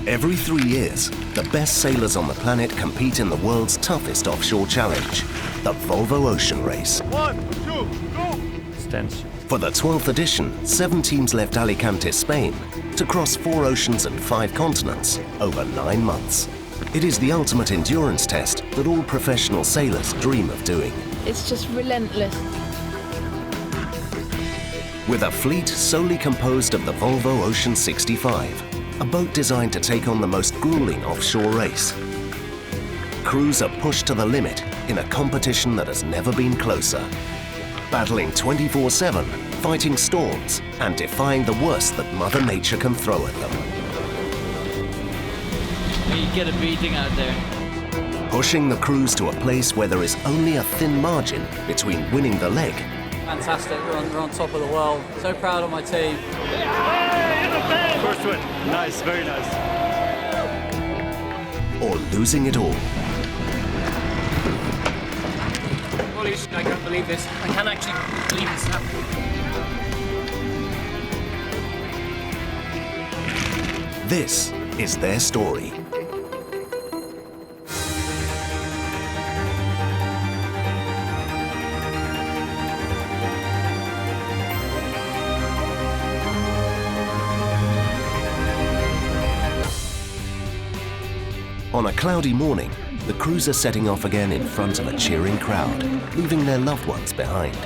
Every 3 years, the best sailors on the planet compete in the world's toughest offshore challenge, the Volvo Ocean Race. 1, 2, go! Tense. For the 12th edition, 7 teams left Alicante, Spain, to cross 4 oceans and 5 continents over 9 months. It is the ultimate endurance test that all professional sailors dream of doing. It's just relentless. With a fleet solely composed of the Volvo Ocean 65, a boat designed to take on the most grueling offshore race. Crews are pushed to the limit in a competition that has never been closer. Battling 24/7, fighting storms, and defying the worst that Mother Nature can throw at them. You get a beating out there. Pushing the crews to a place where there is only a thin margin between winning the leg. Fantastic, we're on top of the world. So proud of my team. First win. Nice, very nice. Or losing it all. Holy shit, I can't believe this. I can't actually believe this happened. This is their story. On a cloudy morning, the crews are setting off again in front of a cheering crowd, leaving their loved ones behind.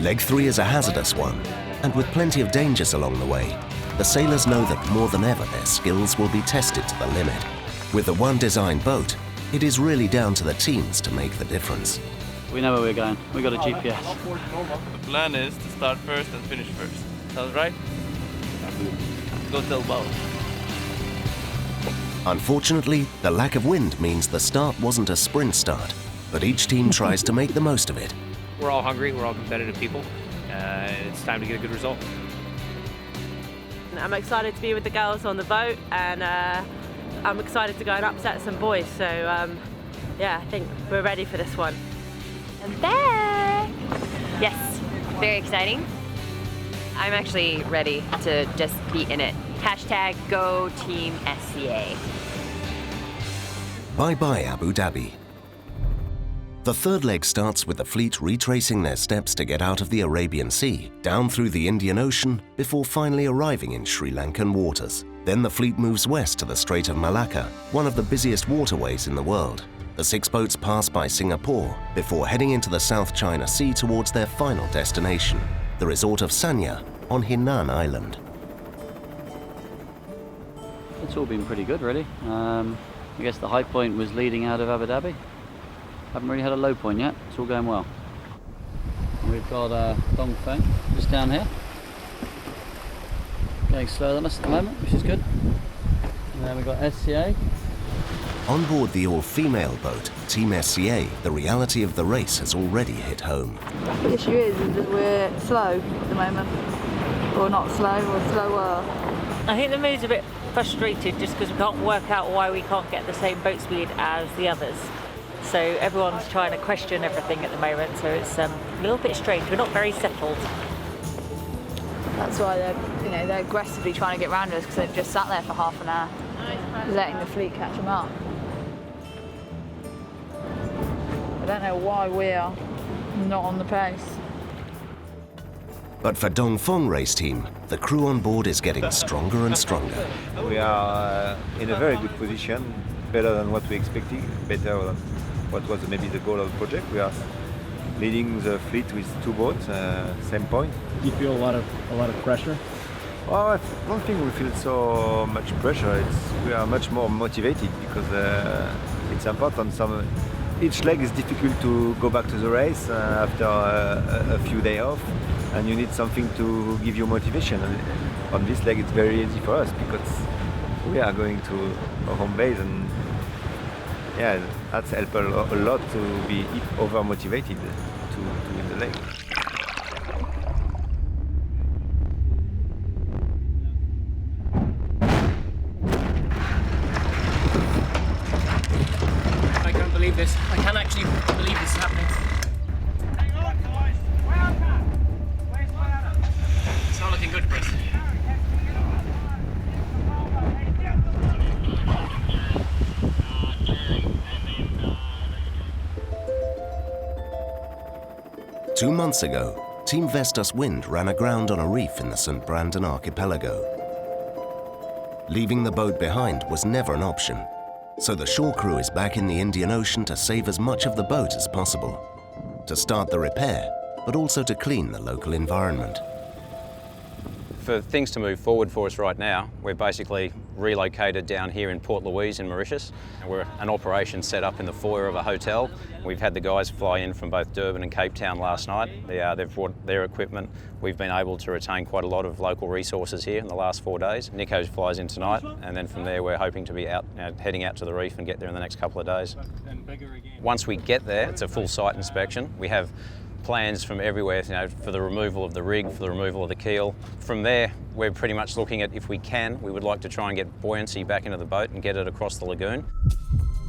Leg 3 is a hazardous one, and with plenty of dangers along the way, the sailors know that more than ever their skills will be tested to the limit. With the one designed boat, it is really down to the teams to make the difference. We know where we're going. We got a GPS. The plan is to start first and finish first. Sounds right? Go tell Bob. Unfortunately, the lack of wind means the start wasn't a sprint start, but each team tries to make the most of it. We're all hungry, we're all competitive people. It's time to get a good result. I'm excited to be with the girls on the boat, and I'm excited to go and upset some boys. So yeah, I think we're ready for this one. I'm back! Yes, very exciting. I'm actually ready to just be in it. Hashtag Go Team SCA. Bye-bye Abu Dhabi. The third leg starts with the fleet retracing their steps to get out of the Arabian Sea, down through the Indian Ocean, before finally arriving in Sri Lankan waters. Then the fleet moves west to the Strait of Malacca, one of the busiest waterways in the world. The 6 boats pass by Singapore before heading into the South China Sea towards their final destination, the resort of Sanya on Hainan Island. It's all been pretty good, really. I guess the high point was leading out of Abu Dhabi. Haven't really had a low point yet. It's all going well. We've got Dongfeng just down here. Going slower than us at the moment, which is good. And then we've got SCA. On board the all-female boat, Team SCA, the reality of the race has already hit home. The issue is that we're slow at the moment. Or not slow, we're slower. I think the mood's a bit frustrated just because we can't work out why we can't get the same boat speed as the others. So everyone's trying to question everything at the moment, so it's a little bit strange. We're not very settled. That's why they're aggressively trying to get round us, because they've just sat there for half an hour, letting the fleet catch them up. I don't know why we're not on the pace. But for Dongfeng race team, the crew on board is getting stronger and stronger. We are in a very good position, better than what we expected, better than what was maybe the goal of the project. We are leading the fleet with 2 boats, same point. Do you feel a lot of pressure? Well, I don't think we feel so much pressure. We are much more motivated because it's important. Each leg is difficult to go back to the race after a few days off, and you need something to give you motivation. And on this leg, it's very easy for us because we are going to a home base, and yeah, that's helped a lot to be over motivated to win the leg. I can't believe this. I can't actually believe this is happening. It's not looking good, Chris. 2 months ago, Team Vestas Wind ran aground on a reef in the St. Brandon archipelago. Leaving the boat behind was never an option, so the shore crew is back in the Indian Ocean to save as much of the boat as possible, to start the repair, but also to clean the local environment. For things to move forward for us right now, we're basically relocated down here in Port Louise in Mauritius. And we're an operation set up in the foyer of a hotel. We've had the guys fly in from both Durban and Cape Town last night. They've brought their equipment. We've been able to retain quite a lot of local resources here in the last 4 days. Nico flies in tonight, and then from there we're hoping to be out, heading out to the reef and get there in the next couple of days. Once we get there, it's a full site inspection. We have plans from everywhere, for the removal of the rig, for the removal of the keel. From there, we're pretty much looking at, if we can, we would like to try and get buoyancy back into the boat and get it across the lagoon.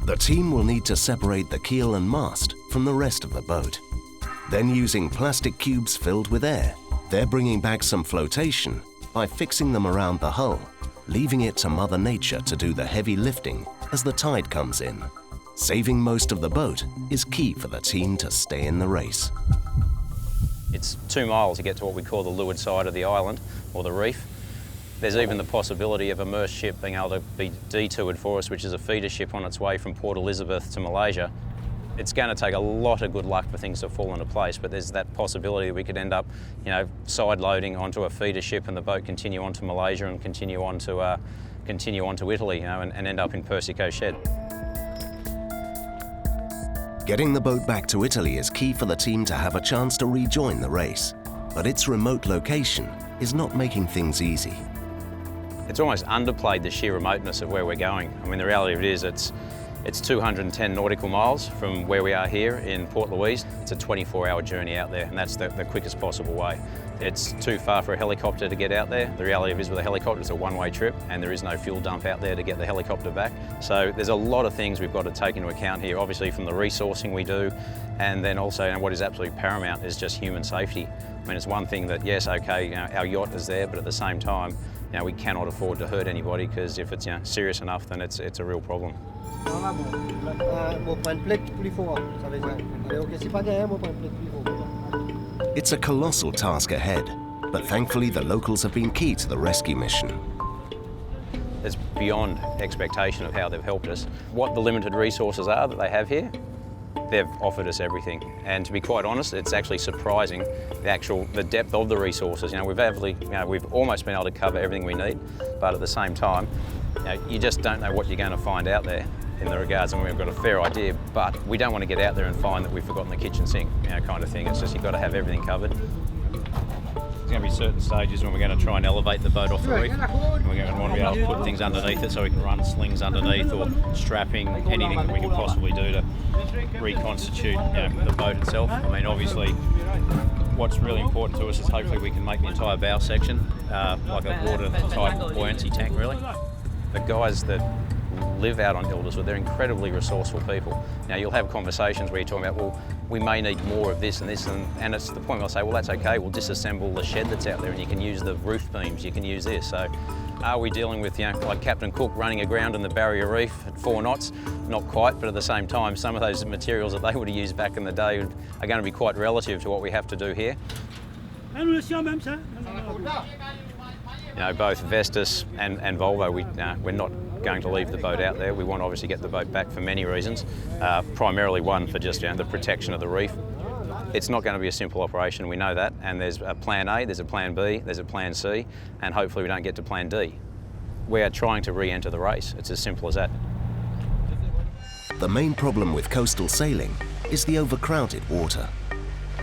The team will need to separate the keel and mast from the rest of the boat. Then, using plastic cubes filled with air, they're bringing back some flotation by fixing them around the hull, leaving it to Mother Nature to do the heavy lifting as the tide comes in. Saving most of the boat is key for the team to stay in the race. It's 2 miles to get to what we call the leeward side of the island, or the reef. There's even the possibility of a Maersk ship being able to be detoured for us, which is a feeder ship on its way from Port Elizabeth to Malaysia. It's going to take a lot of good luck for things to fall into place, but there's that possibility that we could end up, side loading onto a feeder ship and the boat continue on to Malaysia and continue on to Italy, and end up in Persico Shed. Getting the boat back to Italy is key for the team to have a chance to rejoin the race, but its remote location is not making things easy. It's almost underplayed the sheer remoteness of where we're going. I mean, the reality of it is it's 210 nautical miles from where we are here in Port Louise. It's a 24-hour journey out there, and that's the quickest possible way. It's too far for a helicopter to get out there. The reality of it is with a helicopter, it's a one-way trip, and there is no fuel dump out there to get the helicopter back. So there's a lot of things we've got to take into account here, obviously from the resourcing we do, and then also what is absolutely paramount is just human safety. I mean, it's one thing that, yes, okay, our yacht is there, but at the same time, we cannot afford to hurt anybody, because if it's serious enough, then it's a real problem. It's a colossal task ahead, but thankfully the locals have been key to the rescue mission. It's beyond expectation of how they've helped us. What the limited resources are that they have here, they've offered us everything. And to be quite honest, it's actually surprising the depth of the resources. We've almost been able to cover everything we need, but at the same time, you just don't know what you're going to find out there in the regards. I mean, we've got a fair idea, but we don't want to get out there and find that we've forgotten the kitchen sink, kind of thing. It's just you've got to have everything covered. There's going to be certain stages when we're going to try and elevate the boat off the reef. And we're going to want to be able to put things underneath it so we can run slings underneath, or strapping, anything that we can possibly do to reconstitute the boat itself. I mean, obviously, what's really important to us is hopefully we can make the entire bow section like a watertight buoyancy tank, really. The guys that live out on Hildeswood, they're incredibly resourceful people. Now, you'll have conversations where you're talking about, well, we may need more of this and this, and it's the point where I'll say, well, that's okay, we'll disassemble the shed that's out there and you can use the roof beams, you can use this. So are we dealing with, like Captain Cook running aground in the Barrier Reef at 4 knots? Not quite, but at the same time, some of those materials that they would have used back in the day are going to be quite relative to what we have to do here. Both Vestas and Volvo, we're not going to leave the boat out there. We want to obviously get the boat back for many reasons, primarily one for just the protection of the reef. It's not going to be a simple operation, we know that, and there's a plan A, there's a plan B, there's a plan C, and hopefully we don't get to plan D. We are trying to re-enter the race. It's as simple as that. The main problem with coastal sailing is the overcrowded water.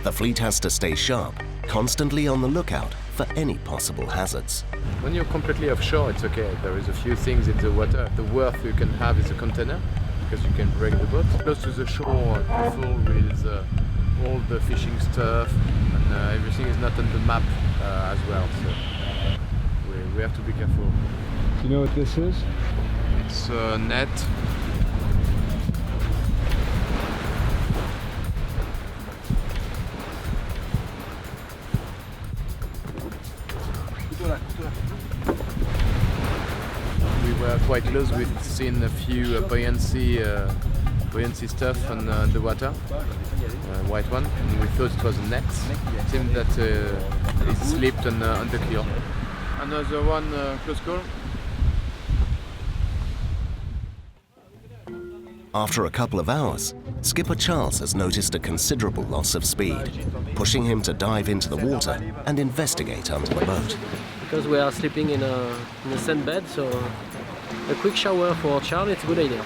The fleet has to stay sharp, constantly on the lookout for any possible hazards. When you're completely offshore, it's okay. There is a few things in the water. The worst you can have is a container, because you can break the boat. Close to the shore, full with all the fishing stuff, and everything is not on the map as well. So we have to be careful. Do you know what this is? It's a net. We were quite close. We've seen a few buoyancy buoyancy stuff on the water, white one. And we thought it was a net. It seemed that it slipped on the keel. Another one close call. After a couple of hours, Skipper Charles has noticed a considerable loss of speed, pushing him to dive into the water and investigate under the boat. Because we are sleeping in a sandbed, so a quick shower for Charles, it's a good idea.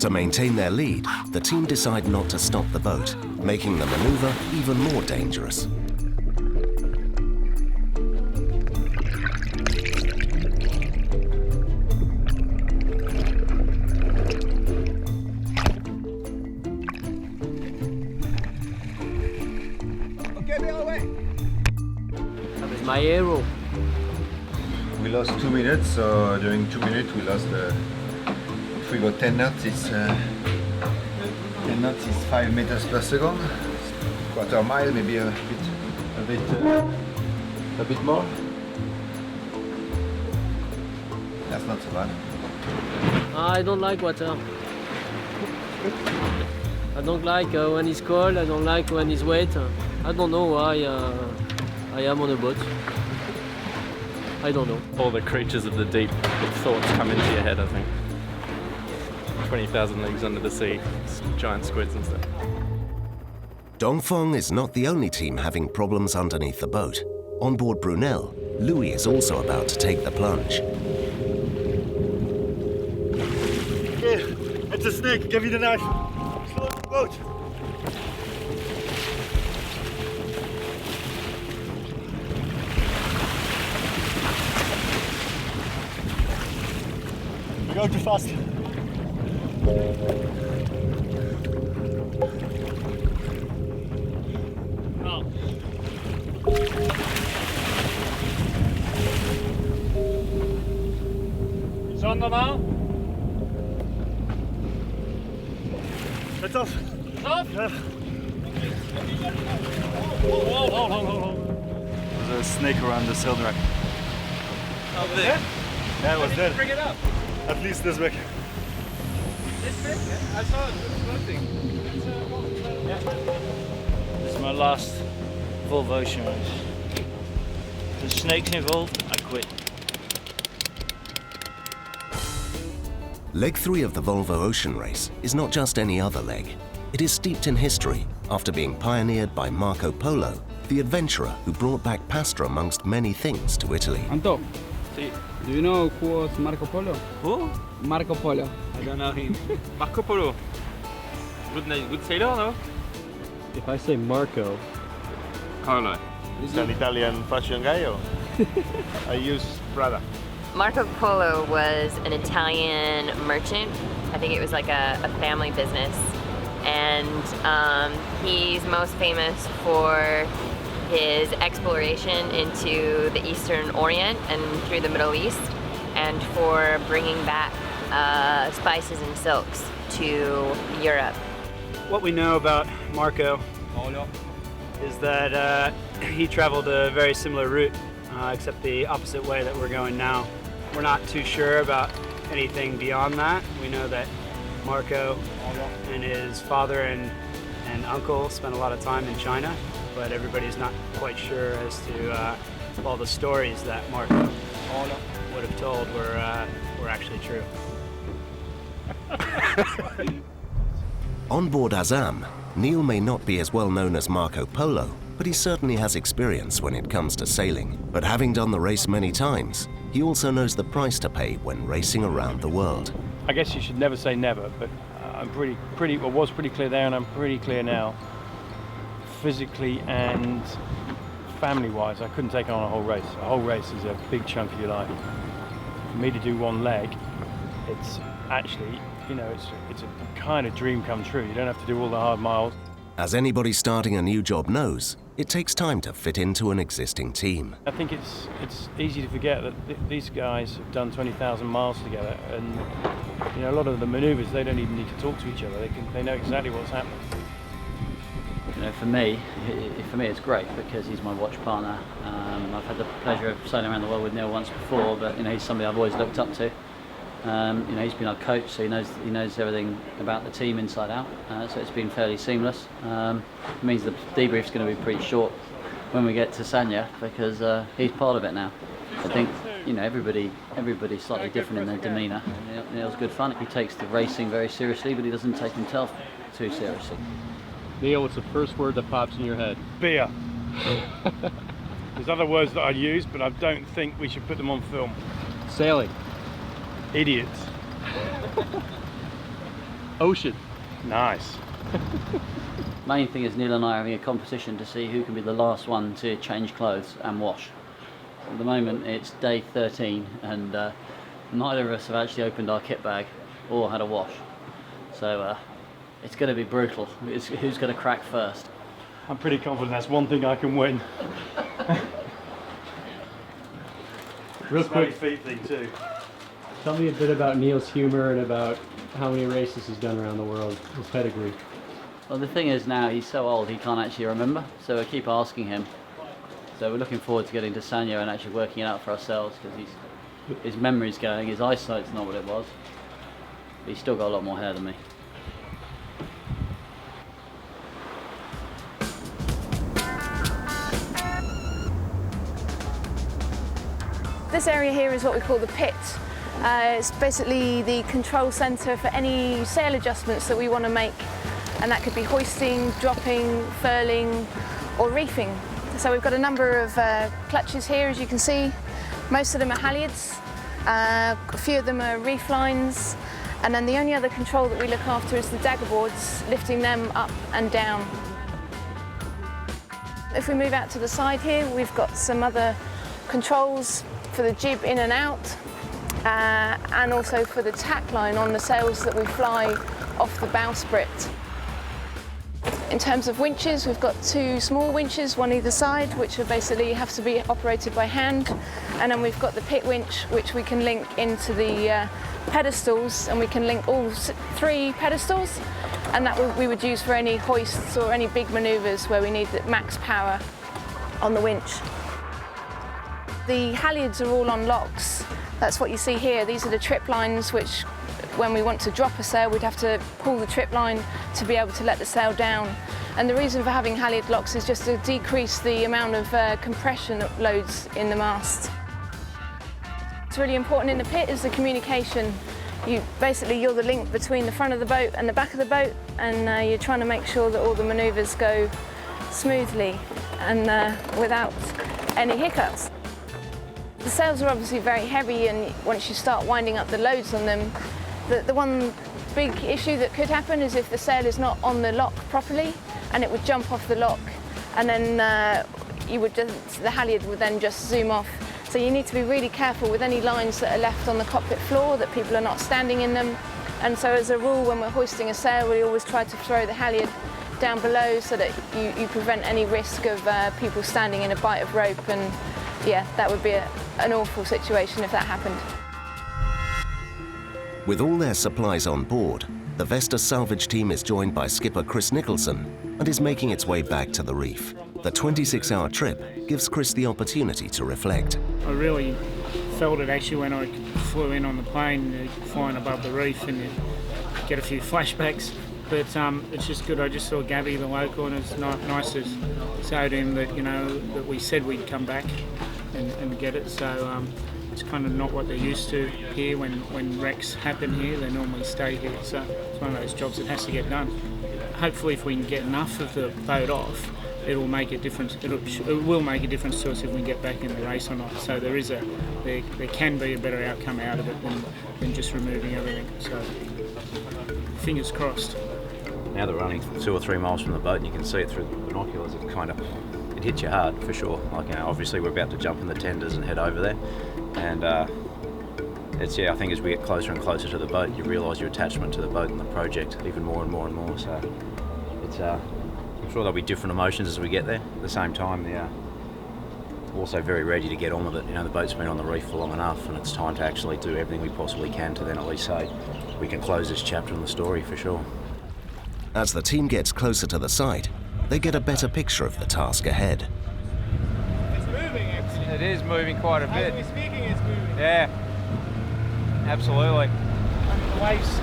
To maintain their lead, the team decide not to stop the boat, making the maneuver even more dangerous. My hero. We lost 2 minutes, so during 2 minutes we lost if we go 10 knots, it's 10 knots is 5 meters per second. Quarter mile, maybe a bit more. That's not so bad. I don't like water. I don't like when it's cold, I don't like when it's wet. I don't know why I am on a boat. I don't know. All the creatures of the deep thoughts come into your head, I think. 20,000 leagues under the sea, giant squids and stuff. Dongfeng is not the only team having problems underneath the boat. On board Brunel, Louis is also about to take the plunge. Okay, it's a snake, give me the knife. Slow the boat. Go too fast. Oh. It's on the now. It's off. It's off? Yeah. Whoa. There's a snake around the sail rack. Over there? Yeah, it was dead. Bring it up. At least this way. This bit? Yeah, I saw it floating. This is my last Volvo ocean race. If there's snakes involved, I quit. Leg 3 of the Volvo Ocean Race is not just any other leg. It is steeped in history after being pioneered by Marco Polo, the adventurer who brought back pasta amongst many things to Italy. Anto, See, do you know who was Marco Polo? who? Marco Polo. I don't know him. Marco Polo. Good name, good sailor, no? If I say Marco, Carlo. Is an Italian fashion guy or? I use Prada. Marco Polo was an Italian merchant. I think it was like a family business. And he's most famous for his exploration into the Eastern Orient and through the Middle East, and for bringing back spices and silks to Europe. What we know about Marco is that he traveled a very similar route, except the opposite way that we're going now. We're not too sure about anything beyond that. We know that Marco and his father and uncle spent a lot of time in China, but everybody's not quite sure as to all the stories that Marco would have told were actually true. On board Azam, Neil may not be as well known as Marco Polo, but he certainly has experience when it comes to sailing. But having done the race many times, he also knows the price to pay when racing around the world. I guess you should never say never, but I'm was pretty clear there, and I'm pretty clear now. Physically and family-wise, I couldn't take on a whole race. A whole race is a big chunk of your life. For me to do one leg, it's actually, it's a kind of dream come true. You don't have to do all the hard miles. As anybody starting a new job knows, it takes time to fit into an existing team. I think it's easy to forget that these guys have done 20,000 miles together, and a lot of the manoeuvres, they don't even need to talk to each other. They know exactly what's happening. For me it's great because he's my watch partner. I've had the pleasure of sailing around the world with Neil once before, but he's somebody I've always looked up to. He's been our coach, so he knows everything about the team inside out. So it's been fairly seamless. It means the debrief's going to be pretty short when we get to Sanya, because he's part of it now. I think everybody's slightly different in their demeanour. Neil's good fun. He takes the racing very seriously, but he doesn't take himself too seriously. Neil, what's the first word that pops in your head? Beer. There's other words that I'd use, but I don't think we should put them on film. Sailing. Idiots. Ocean. Nice. Main thing is Neil and I are having a competition to see who can be the last one to change clothes and wash. At the moment it's day 13 and neither of us have actually opened our kit bag or had a wash. So it's going to be brutal. It's who's going to crack first. I'm pretty confident that's one thing I can win. Real quick, feet thing too. Tell me a bit about Neil's humour and about how many races he's done around the world, his pedigree. Well, the thing is now he's so old he can't actually remember, so we keep asking him. So we're looking forward to getting to Sanya and actually working it out for ourselves, because his memory's going, his eyesight's not what it was. But he's still got a lot more hair than me. This area here is what we call the pit. It's basically the control centre for any sail adjustments that we want to make, and that could be hoisting, dropping, furling or reefing. So we've got a number of clutches here, as you can see. Most of them are halyards, a few of them are reef lines, and then the only other control that we look after is the dagger boards, lifting them up and down. If we move out to the side here, we've got some other controls for the jib in and out, and also for the tack line on the sails that we fly off the bowsprit. In terms of winches, we've got two small winches, one either side, which are basically have to be operated by hand, and then we've got the pit winch, which we can link into the pedestals, and we can link all three pedestals, and that we would use for any hoists or any big manoeuvres where we need the max power on the winch. The halyards are all on locks. That's what you see here. These are the trip lines, which when we want to drop a sail, we'd have to pull the trip line to be able to let the sail down. And the reason for having halyard locks is just to decrease the amount of compression loads in the mast. What's really important in the pit is the communication. You're the link between the front of the boat and the back of the boat, and you're trying to make sure that all the manoeuvres go smoothly and without any hiccups. The sails are obviously very heavy, and once you start winding up the loads on them, the one big issue that could happen is if the sail is not on the lock properly, and it would jump off the lock, and then the halyard would then just zoom off. So you need to be really careful with any lines that are left on the cockpit floor, that people are not standing in them. And so as a rule, when we're hoisting a sail, we always try to throw the halyard down below so that you prevent any risk of people standing in a bight of rope, and yeah, that would be an awful situation if that happened. With all their supplies on board, the Vestas salvage team is joined by skipper Chris Nicholson and is making its way back to the reef. The 26-hour trip gives Chris the opportunity to reflect. I really felt it actually when I flew in on the plane, flying above the reef, and you get a few flashbacks. But it's just good. I just saw Gabby, the local, and it's nice to say to him that, that we said we'd come back and get it. So it's kind of not what they're used to here. When wrecks happen here, they normally stay here. So it's one of those jobs that has to get done. Hopefully, if we can get enough of the boat off, it will make a difference. It will make a difference to us if we get back in the race or not. So there can be a better outcome out of it than just removing everything. So fingers crossed. Now they're running 2 or 3 miles from the boat, and you can see it through the binoculars. It hits you hard for sure. Obviously we're about to jump in the tenders and head over there, and I think as we get closer and closer to the boat, you realise your attachment to the boat and the project even more and more and more. So it's I'm sure there'll be different emotions as we get there. At the same time, they're also very ready to get on with it. The boat's been on the reef for long enough, and it's time to actually do everything we possibly can to then at least say we can close this chapter in the story for sure. As the team gets closer to the site, they get a better picture of the task ahead. It's moving, actually. It is moving quite a bit. As we're speaking, it's moving. Yeah. absolutely. The waves,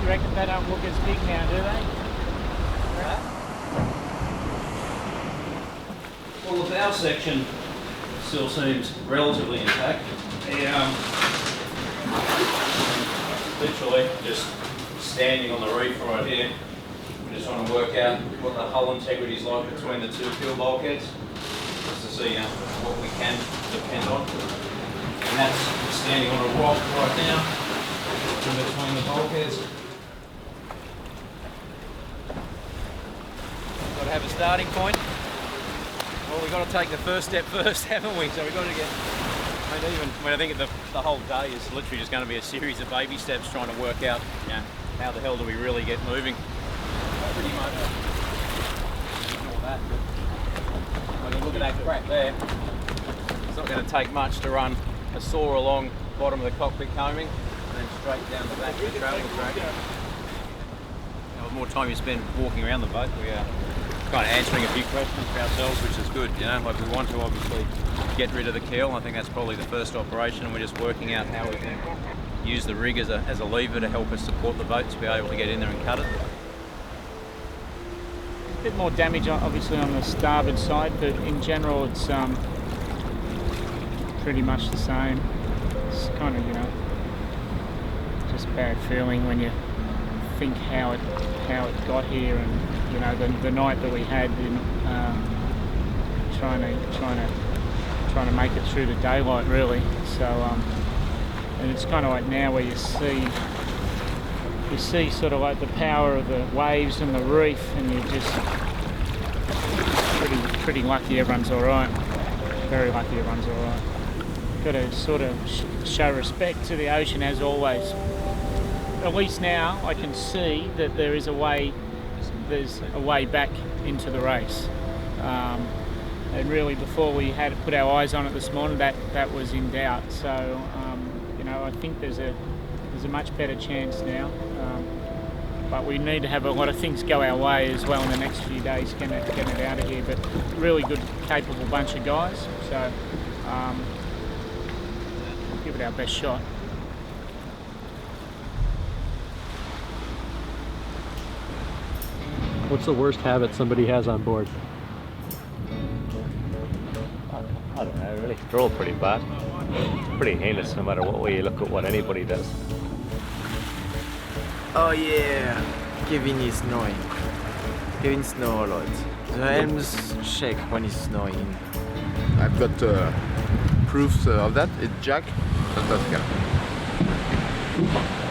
you reckon they don't look as big now, do they? Well, the bow section still seems relatively intact. Literally just standing on the reef right here. We're just trying to work out what the hull integrity is like between the two keel bulkheads, just to see what we can depend on. And that's standing on a rock right now, in between the bulkheads. Got to have a starting point. Well, we've got to take the first step first, haven't we? So we've got to get... I think the whole day is literally just going to be a series of baby steps trying to work out, how the hell do we really get moving. Pretty much. Ignore that. When you look at that crack there, it's not going to take much to run a saw along the bottom of the cockpit coaming and then straight down the back of the travelling track. The more time you spend walking around the boat, we are kind of answering a few questions for ourselves, which is good, like we want to obviously get rid of the keel. I think that's probably the first operation, and we're just working out how we can use the rig as a lever to help us support the boat to be able to get in there and cut it. A bit more damage obviously on the starboard side, but in general it's pretty much the same. It's kind of, just bad feeling when you think how it got here, and the night that we had in trying to make it through the daylight really. So and it's kind of like now where you see sort of like the power of the waves and the reef, and you're just pretty lucky everyone's all right. Very lucky everyone's all right. Got to sort of show respect to the ocean as always. At least now I can see that there's a way back into the race. And really before we had to put our eyes on it this morning, that was in doubt. So I think there's a much better chance now. But we need to have a lot of things go our way as well in the next few days, getting it out of here. But really good, capable bunch of guys. So we'll give it our best shot. What's the worst habit somebody has on board? I don't know, really. They're all pretty bad. It's pretty heinous no matter what way you look at what anybody does. Oh yeah, Kevin is snowing. Kevin snows a lot. The helms shake when he's snowing. I've got proofs of that. It's Jack and Oscar.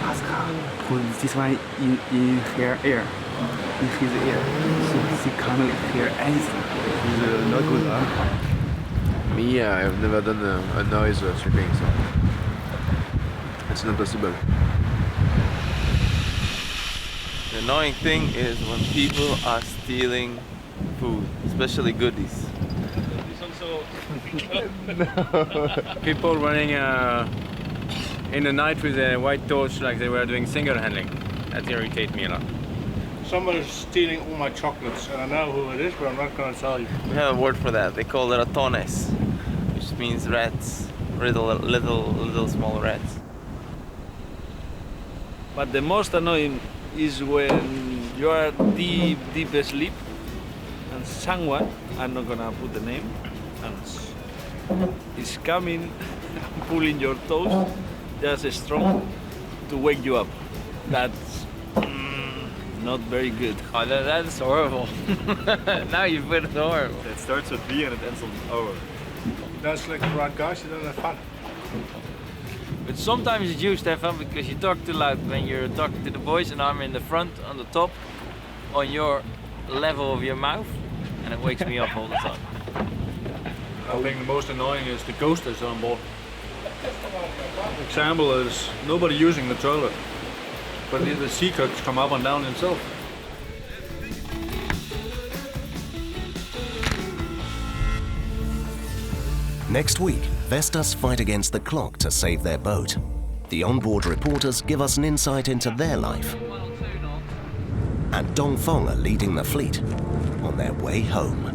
Oscar put this one in her ear. In his ear. So he can't hear anything. It's not good, huh? Me, I've never done a noise sweeping, so it's not possible. The annoying thing is when people are stealing food, especially goodies. People running in the night with a white torch like they were doing single handling. That irritates me a lot. Someone is stealing all my chocolates, and I know who it is, but I'm not going to tell you. We have a word for that. They call it ratones, which means rats, little small rats. But the most annoying is when you are deep asleep, and someone, I'm not gonna put the name, and is coming, pulling your toes, just strong to wake you up. That's not very good. Oh, that's horrible. Now you put it horrible. It starts with B and it ends on O. That's like the right guys, you don't have fun. But sometimes it's you, Stefan, because you talk too loud when you're talking to the boys, and I'm in the front, on the top, on your level of your mouth, and it wakes me up all the time. I think the most annoying is the ghost that's on board. Example is nobody using the toilet, but the sea cooks come up and down himself. Next week, Vestas fight against the clock to save their boat. The onboard reporters give us an insight into their life. And Dongfeng are leading the fleet on their way home.